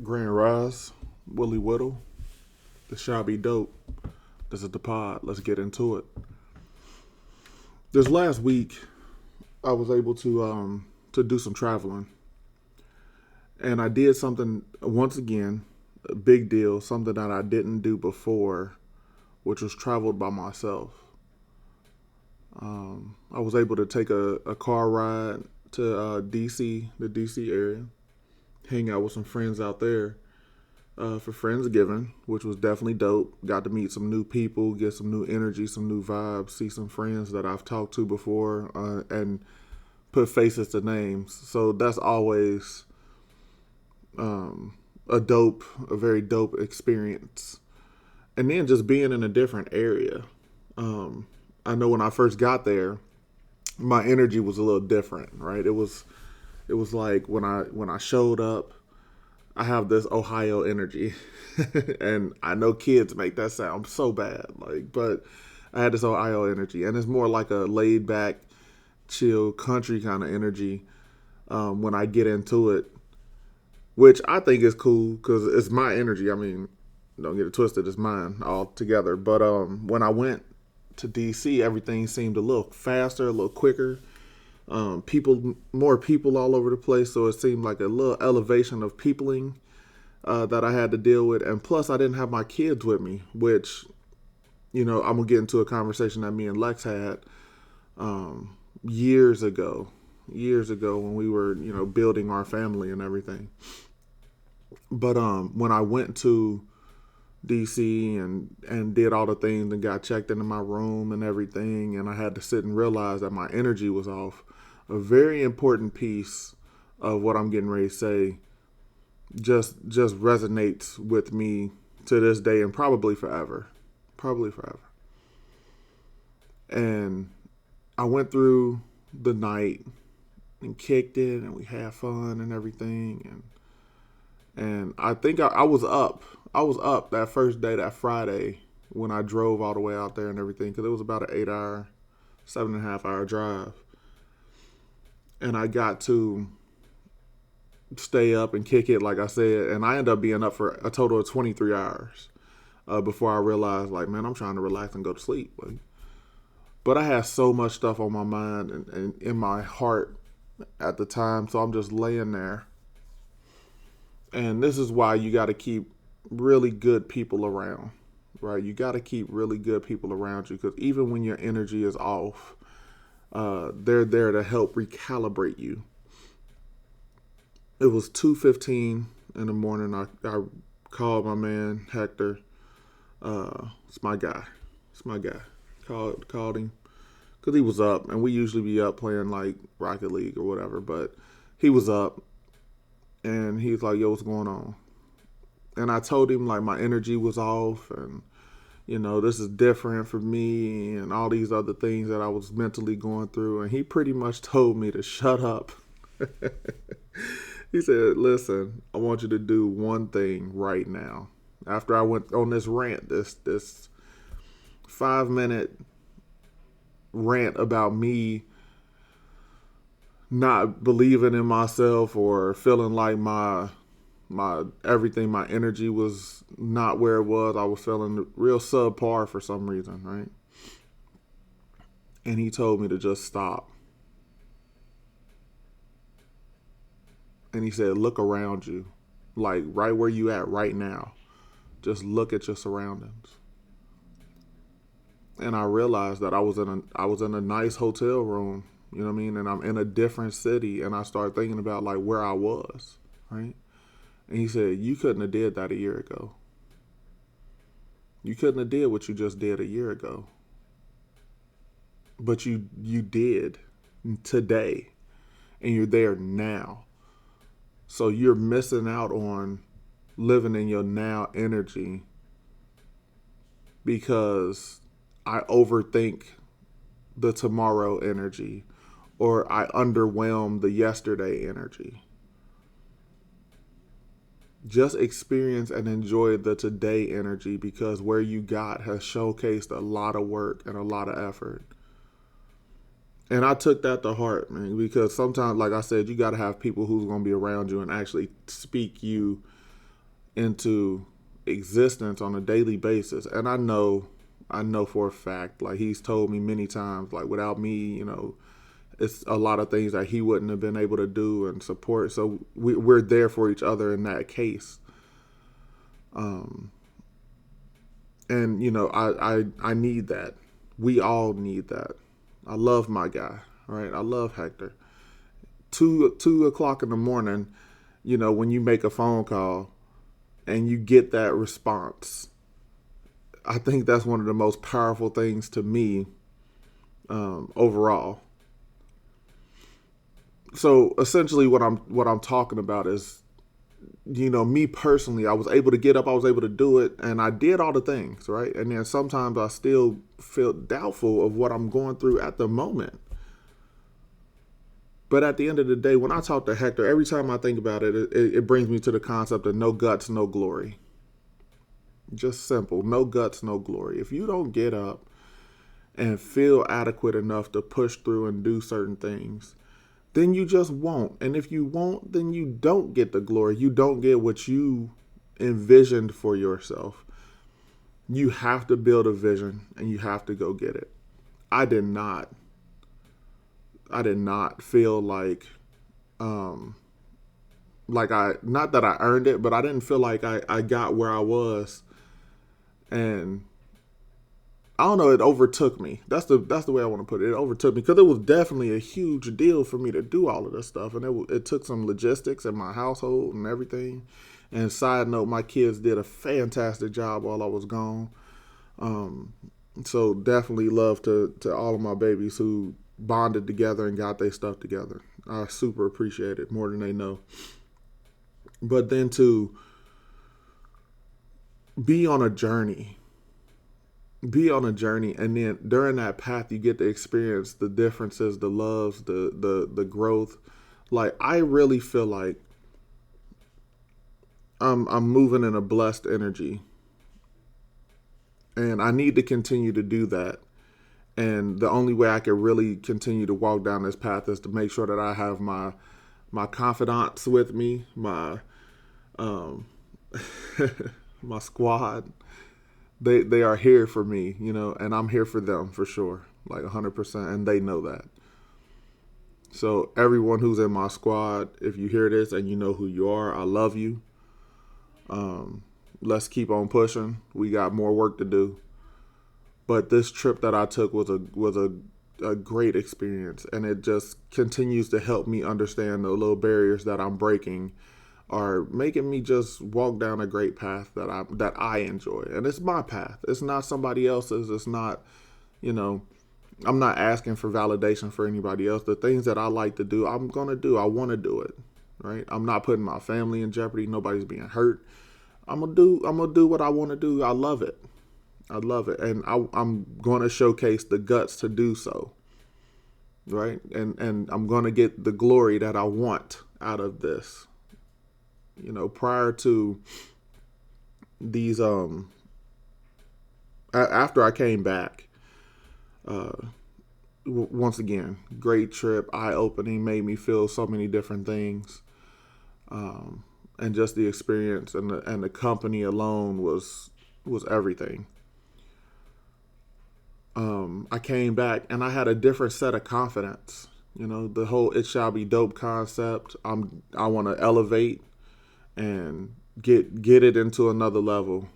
Grand Rise, Willie Whittle, the Shall Be Dope. This is the pod. Let's get into it. This last week, I was able to do some traveling, and I did something once again, a big deal, something that I didn't do before, which was traveled by myself. I was able to take a car ride to DC, the DC area, hang out with some friends out there for Friendsgiving, which was definitely dope. Got to meet some new people, get some new energy, some new vibes, see some friends that I've talked to before, and put faces to names. So that's always a very dope experience. And then just being in a different area. I know when I first got there, my energy was a little different, right? It was like when I showed up, I have this Ohio energy, and I know kids make that sound so bad, like, but I had this Ohio energy, and it's more like a laid back, chill country kind of energy when I get into it, which I think is cool because it's my energy. I mean, don't get it twisted, it's mine all together. But when I went to DC, everything seemed a little faster, a little quicker. More people all over the place, so it seemed like a little elevation of peopling that I had to deal with. And plus, I didn't have my kids with me, which, I'm gonna get into a conversation that me and Lex had years ago, when we were, building our family and everything. But when I went to DC and did all the things and got checked into my room and everything, and I had to sit and realize that my energy was off. A very important piece of what I'm getting ready to say just resonates with me to this day and probably forever. Probably forever. And I went through the night and kicked it and we had fun and everything, and I think I was up. I was up that first day, that Friday, when I drove all the way out there and everything, because it was about an 8 hour, 7.5 hour drive. And I got to stay up and kick it, like I said, and I ended up being up for a total of 23 hours before I realized, like, man, I'm trying to relax and go to sleep. But I had so much stuff on my mind and in my heart at the time, so I'm just laying there. And this is why you got to keep really good people around, right? You got to keep really good people around you because even when your energy is off, they're there to help recalibrate you. It was 2:15 in the morning. I called my man Hector. It's my guy. It's my guy. Called him because he was up, and we usually be up playing like Rocket League or whatever. But he was up, and he was like, "Yo, what's going on?" And I told him like my energy was off, and this is different for me, and all these other things that I was mentally going through. And he pretty much told me to shut up. He said, "Listen, I want you to do one thing right now." After I went on this rant, this 5 minute rant about me not believing in myself or feeling like my everything, my energy was not where it was. I was feeling real subpar for some reason, right? And he told me to just stop. And he said, "Look around you, like right where you at right now. Just look at your surroundings." And I realized that I was in a nice hotel room, you know what I mean, and I'm in a different city, and I started thinking about like where I was, right? And he said, "You couldn't have did that a year ago. You couldn't have did what you just did a year ago, but you did today, and you're there now. So you're missing out on living in your now energy because I overthink the tomorrow energy or I underwhelm the yesterday energy. Just experience and enjoy the today energy because where you got has showcased a lot of work and a lot of effort." And I took that to heart, man, because sometimes, like I said, you got to have people who's going to be around you and actually speak you into existence on a daily basis. And I know for a fact, like he's told me many times, like without me, it's a lot of things that he wouldn't have been able to do and support. So we're there for each other in that case. And I need that. We all need that. I love my guy, right? I love Hector. 2 o'clock in the morning, when you make a phone call and you get that response, I think that's one of the most powerful things to me, overall. So essentially, what I'm talking about is, me personally, I was able to get up, I was able to do it, and I did all the things, right? And then sometimes I still feel doubtful of what I'm going through at the moment. But at the end of the day, when I talk to Hector, every time I think about it, it brings me to the concept of no guts, no glory. Just simple. No guts, no glory. If you don't get up and feel adequate enough to push through and do certain things, then you just won't. And if you won't, then you don't get the glory. You don't get what you envisioned for yourself. You have to build a vision and you have to go get it. I did not. I did not feel like not that I earned it, but I didn't feel like I got where I was. And I don't know, it overtook me. That's the way I want to put it. It overtook me because it was definitely a huge deal for me to do all of this stuff, and it took some logistics in my household and everything. And side note, my kids did a fantastic job while I was gone. So definitely love to all of my babies who bonded together and got their stuff together. I super appreciate it more than they know. But then to be on a journey and then during that path you get to experience the differences, the loves, the growth. Like I really feel like I'm moving in a blessed energy, and I need to continue to do that. And the only way I can really continue to walk down this path is to make sure that I have my confidants with me, um my squad. They are here for me, and I'm here for them for sure, like 100%, and they know that. So everyone who's in my squad, if you hear this and you know who you are, I love you. Let's keep on pushing. We got more work to do. But this trip that I took was a great experience, and it just continues to help me understand the little barriers that I'm breaking are making me just walk down a great path that I enjoy. And it's my path. It's not somebody else's. It's not, I'm not asking for validation for anybody else. The things that I like to do, I'm going to do. I want to do it, right? I'm not putting my family in jeopardy. Nobody's being hurt. I'm going to do what I want to do. I love it. I love it. And I'm going to showcase the guts to do so, right? And I'm going to get the glory that I want out of this. Prior to these, after I came back, once again, great trip, eye opening, made me feel so many different things. And just the experience and the company alone was everything. I came back and I had a different set of confidence. The whole "it shall be dope" concept. I want to elevate and get it into another level.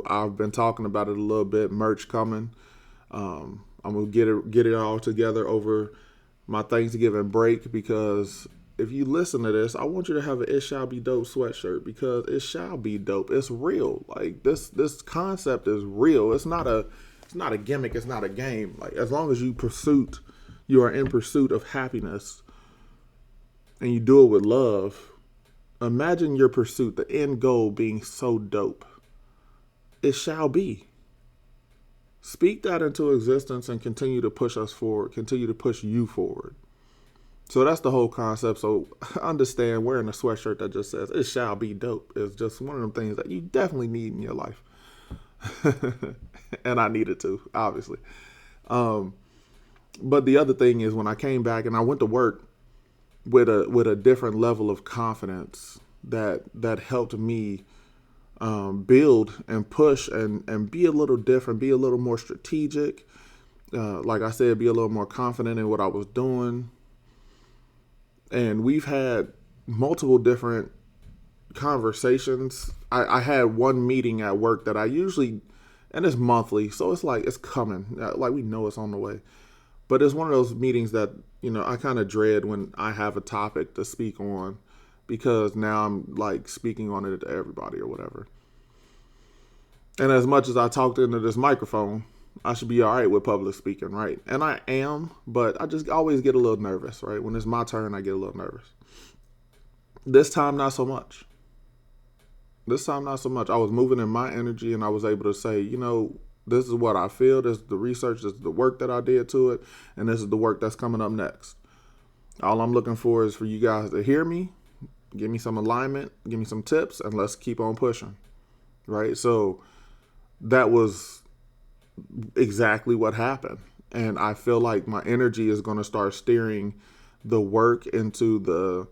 I've been talking about it a little bit. Merch coming. I'm gonna get it all together over my Thanksgiving break, because if you listen to this, I want you to have an "It Shall Be Dope" sweatshirt, because it shall be dope. It's real. Like this concept is real. It's not a gimmick. It's not a game. Like as long as you are in pursuit of happiness, and you do it with love. Imagine your pursuit, the end goal being so dope. It shall be. Speak that into existence and continue to push us forward, continue to push you forward. So that's the whole concept. So understand, wearing a sweatshirt that just says "it shall be dope" is just one of them things that you definitely need in your life. And I needed to, obviously. But the other thing is, when I came back and I went to work with a different level of confidence that helped me build and push and be a little different, be a little more strategic. Like I said, be a little more confident in what I was doing. And we've had multiple different conversations. I had one meeting at work that I usually, and it's monthly, so it's like it's coming. Like we know it's on the way. But it's one of those meetings that, I kind of dread when I have a topic to speak on because now I'm like speaking on it to everybody or whatever. And as much as I talked into this microphone, I should be all right with public speaking, right? And I am, but I just always get a little nervous, right? When it's my turn, I get a little nervous. This time, not so much. This time, not so much. I was moving in my energy and I was able to say, this is what I feel. This is the research. This is the work that I did to it. And this is the work that's coming up next. All I'm looking for is for you guys to hear me, give me some alignment, give me some tips, and let's keep on pushing. Right? So that was exactly what happened. And I feel like my energy is going to start steering the work into the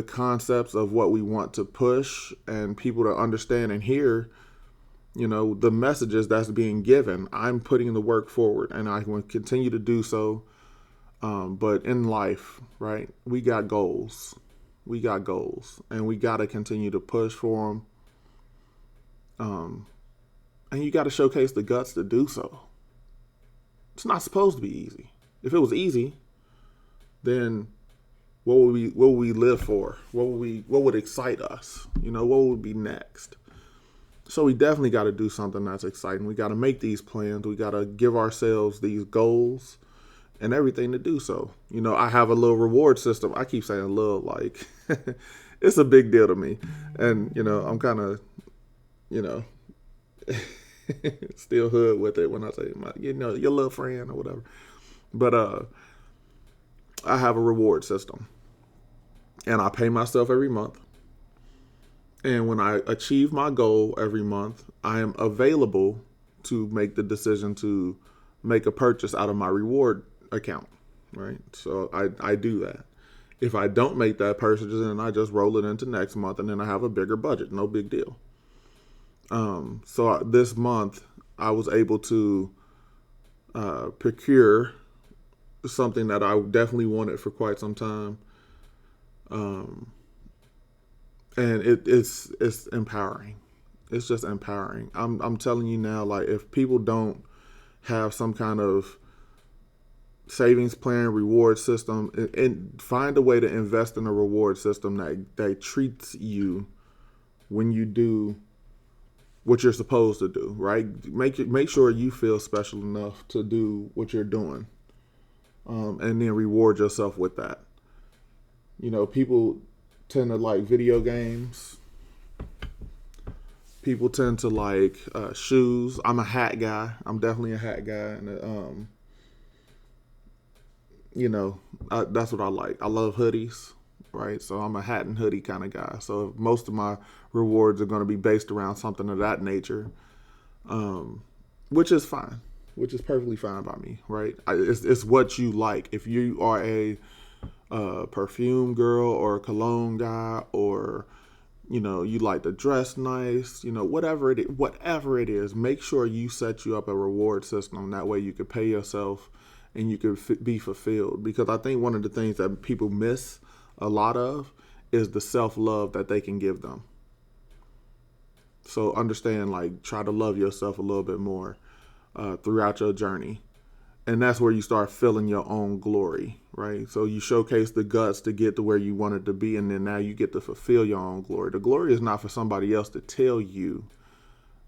concepts of what we want to push and people to understand and hear, the messages that's being given. I'm putting the work forward and I will continue to do so. But in life, right, we got goals. We got goals and we got to continue to push for them. And you got to showcase the guts to do so. It's not supposed to be easy. If it was easy, then what would we live for? What would excite us? What would be next? So we definitely got to do something that's exciting. We got to make these plans. We got to give ourselves these goals and everything to do so. I have a little reward system. I keep saying little, like it's a big deal to me. And, I'm kind of, still hood with it when I say your little friend or whatever. But I have a reward system. And I pay myself every month. And when I achieve my goal every month, I am available to make the decision to make a purchase out of my reward account, right? So I do that. If I don't make that purchase, then I just roll it into next month, and then I have a bigger budget. No big deal. So this month, I was able to procure something that I definitely wanted for quite some time. And it's empowering. It's just empowering. I'm telling you now, like if people don't have some kind of savings plan, reward system, and find a way to invest in a reward system that treats you when you do what you're supposed to do, right? Make sure you feel special enough to do what you're doing, and then reward yourself with that. People tend to like video games. People tend to like shoes. I'm a hat guy. I'm definitely a hat guy, and that's what I like. I love hoodies, right? So I'm a hat and hoodie kind of guy. So most of my rewards are going to be based around something of that nature, which is fine, which is perfectly fine by me, right? It's what you like. If you are a perfume girl or a cologne guy, or you like to dress nice, whatever it is, make sure you set you up a reward system. That way you can pay yourself and you can be fulfilled. Because I think one of the things that people miss a lot of is the self-love that they can give them. So understand, like, try to love yourself a little bit more throughout your journey. And that's where you start feeling your own glory, right? So you showcase the guts to get to where you wanted to be, and then now you get to fulfill your own glory. The glory is not for somebody else to tell you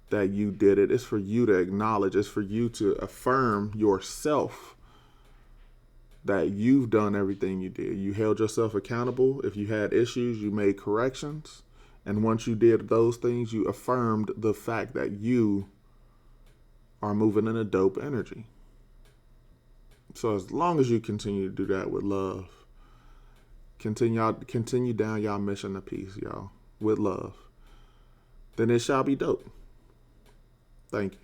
that you did it. It's for you to acknowledge. It's for you to affirm yourself that you've done everything you did. You held yourself accountable. If you had issues, you made corrections. And once you did those things, you affirmed the fact that you are moving in a dope energy. So as long as you continue to do that with love, continue down y'all mission of peace, y'all, with love, then it shall be dope. Thank you.